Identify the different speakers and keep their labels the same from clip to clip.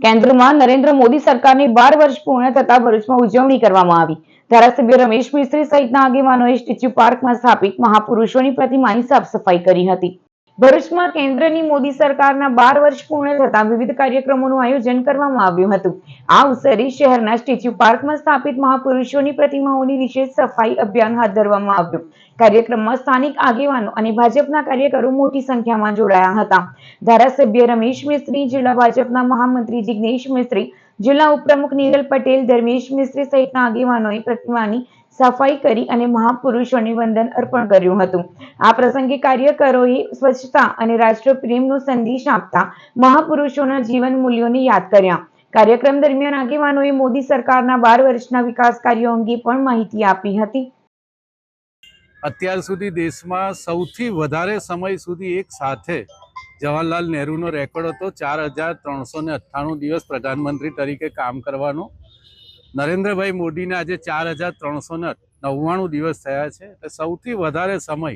Speaker 1: કેન્દ્રમાં નરેન્દ્ર મોદી સરકારની 12 વર્ષ પૂર્ણ થતા ભરૂચમાં ઉજવણી કરવામાં આવી। ધારાસભ્ય રમેશ મિસ્ત્રી સહિતના આગેવાનોએ સ્ટેચ્યુ પાર્કમાં સ્થાપિત મહાપુરુષોની પ્રતિમાની સાફ સફાઈ કરી હતી। ભરૂચમાં કેન્દ્રની મોદી સરકારના 12 વર્ષ પૂર્ણ થતા વિવિધ કાર્યક્રમોનું આયોજન કરવામાં આવ્યું હતું। આ અવસરે શહેરના સ્ટેચ્યુ પાર્કમાં સ્થાપિત મહાપુરુષોની પ્રતિમાઓની વિશેષ સફાઈ અભિયાન હાથ ધરવામાં આવ્યું। કાર્યક્રમમાં સ્થાનિક આગેવાનો અને ભાજપના કાર્યકરો મોટી સંખ્યામાં જોડાયા હતા। ધારાસભ્ય રમેશ મિસ્ત્રી, જિલ્લા ભાજપના મહામંત્રી જિગ્નેશ મિસ્ત્રી, જિલ્લા ઉપપ્રમુખ નીરલ પટેલ, ધર્મેશ મિસ્ત્રી સહિતના આગેવાનોએ પ્રતિમાની સફાઈ કરી અને મહાપુરુષોને વંદન અર્પણ કર્યું હતું। આ પ્રસંગે કાર્યકરોએ સ્વચ્છતા અને રાષ્ટ્રપ્રેમનો સંદેશ આપતા મહાપુરુષોના જીવન મૂલ્યોને યાદ કર્યા। કાર્યક્રમ દરમિયાન આગેવાનોએ મોદી સરકારના 12 વર્ષના વિકાસ કાર્યો અંગે પણ માહિતી આપી હતી।
Speaker 2: અત્યાર સુધી દેશમાં સૌથી વધારે સમય સુધી એક સાથે જવાહરલાલ નહેરુનો રેકોર્ડ હતો 4398 દિવસ પ્રધાનમંત્રી તરીકે કામ કરવાનો। નરેન્દ્રભાઈ મોદીને આજે 4399 દિવસ થયા છે। એટલે સૌથી વધારે સમય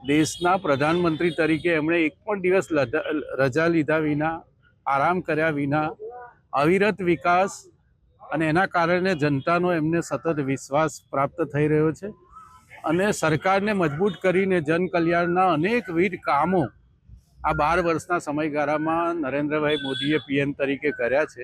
Speaker 2: દેશના પ્રધાનમંત્રી તરીકે એમણે એક પણ દિવસ રજા લીધા વિના, આરામ કર્યા વિના અવિરત વિકાસ, અને એના કારણે જનતાનો એમને સતત વિશ્વાસ પ્રાપ્ત થઈ રહ્યો છે। અને સરકારને મજબૂત કરીને જનકલ્યાણના અનેકવિધ કામો આ 12 વર્ષના સમયગાળામાં નરેન્દ્રભાઈ મોદીએ પીએમ તરીકે કર્યા છે।